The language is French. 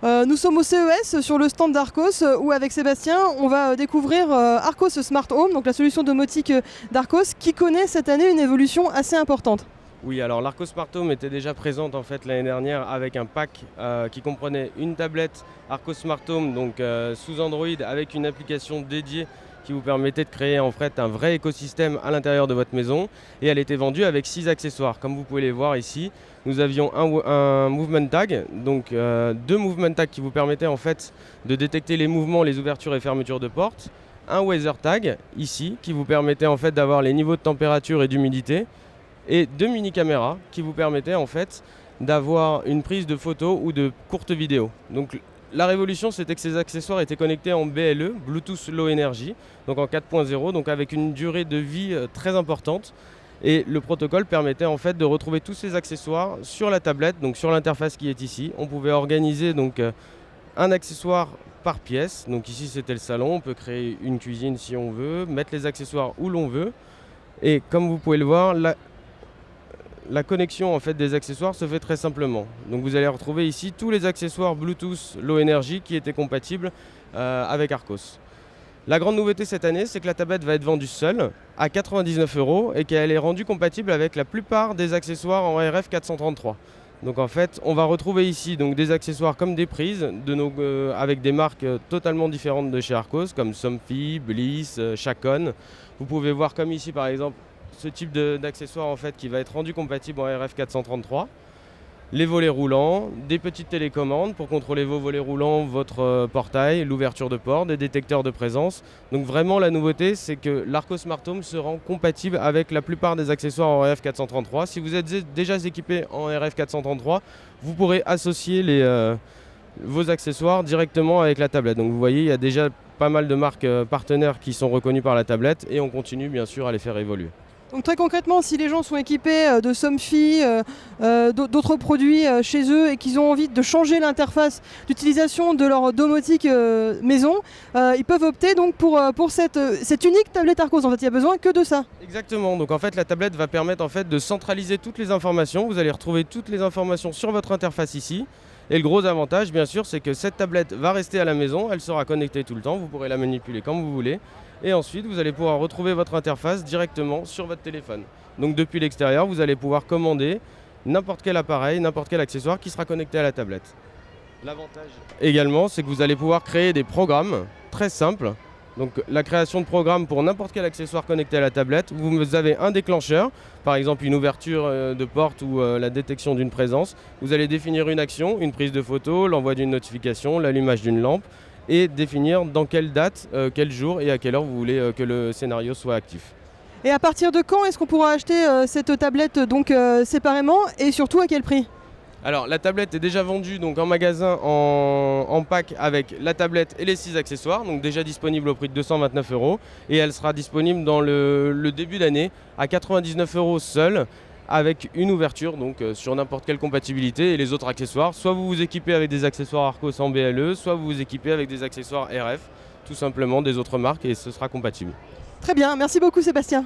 Nous sommes au CES sur le stand d'Arcos où avec Sébastien on va découvrir Arcos Smart Home, donc la solution domotique d'Arcos qui connaît cette année une évolution assez importante. Oui, alors l'Arcos Smart Home était déjà présente en fait l'année dernière avec un pack qui comprenait une tablette Arcos Smart Home donc sous Android avec une application dédiée qui vous permettait de créer en fait un vrai écosystème à l'intérieur de votre maison, et elle était vendue avec 6 accessoires. Comme vous pouvez les voir ici, nous avions un movement tag, donc 2 movement tags qui vous permettaient en fait de détecter les mouvements, les ouvertures et fermetures de portes, un weather tag ici qui vous permettait en fait d'avoir les niveaux de température et d'humidité, et 2 mini caméras qui vous permettaient en fait d'avoir une prise de photos ou de courtes vidéos. Donc la révolution, c'était que ces accessoires étaient connectés en BLE, Bluetooth Low Energy, donc en 4.0, donc avec une durée de vie très importante. Et le protocole permettait en fait de retrouver tous ces accessoires sur la tablette, donc sur l'interface qui est ici. On pouvait organiser donc un accessoire par pièce. Donc ici c'était le salon, on peut créer une cuisine si on veut, mettre les accessoires où l'on veut. Et comme vous pouvez le voir, la connexion en fait des accessoires se fait très simplement. Donc vous allez retrouver ici tous les accessoires Bluetooth Low Energy qui étaient compatibles avec Arcos. La grande nouveauté cette année, c'est que la tablette va être vendue seule à 99 € et qu'elle est rendue compatible avec la plupart des accessoires en RF 433. Donc en fait, on va retrouver ici donc, des accessoires comme des prises avec des marques totalement différentes de chez Arcos, comme Somfy, Bliss, Chacon. Vous pouvez voir comme ici par exemple ce type d'accessoire en fait qui va être rendu compatible en RF 433. Les volets roulants, des petites télécommandes pour contrôler vos volets roulants, votre portail, l'ouverture de porte, des détecteurs de présence. Donc vraiment la nouveauté, c'est que l'Arcos Smart Home se rend compatible avec la plupart des accessoires en RF 433. Si vous êtes déjà équipé en RF 433, vous pourrez associer vos accessoires directement avec la tablette. Donc vous voyez, il y a déjà pas mal de marques partenaires qui sont reconnues par la tablette et on continue bien sûr à les faire évoluer. Donc très concrètement, si les gens sont équipés de Somfy, d'autres produits chez eux et qu'ils ont envie de changer l'interface d'utilisation de leur domotique maison, ils peuvent opter donc pour cette unique tablette Arcos. En fait, il n'y a besoin que de ça. Exactement. Donc en fait, la tablette va permettre en fait de centraliser toutes les informations. Vous allez retrouver toutes les informations sur votre interface ici. Et le gros avantage, bien sûr, c'est que cette tablette va rester à la maison, elle sera connectée tout le temps, vous pourrez la manipuler comme vous voulez. Et ensuite, vous allez pouvoir retrouver votre interface directement sur votre téléphone. Donc depuis l'extérieur, vous allez pouvoir commander n'importe quel appareil, n'importe quel accessoire qui sera connecté à la tablette. L'avantage également, c'est que vous allez pouvoir créer des programmes très simples. Donc la création de programmes pour n'importe quel accessoire connecté à la tablette, vous avez un déclencheur, par exemple une ouverture de porte ou la détection d'une présence. Vous allez définir une action, une prise de photo, l'envoi d'une notification, l'allumage d'une lampe et définir dans quelle date, quel jour et à quelle heure vous voulez que le scénario soit actif. Et à partir de quand est-ce qu'on pourra acheter cette tablette donc séparément et surtout à quel prix ? Alors la tablette est déjà vendue donc, en magasin en pack avec la tablette et les 6 accessoires, donc déjà disponible au prix de 229 € et elle sera disponible dans le début d'année à 99 € seule avec une ouverture donc sur n'importe quelle compatibilité et les autres accessoires. Soit vous vous équipez avec des accessoires Arcos en BLE, soit vous vous équipez avec des accessoires RF, tout simplement des autres marques et ce sera compatible. Très bien, merci beaucoup Sébastien.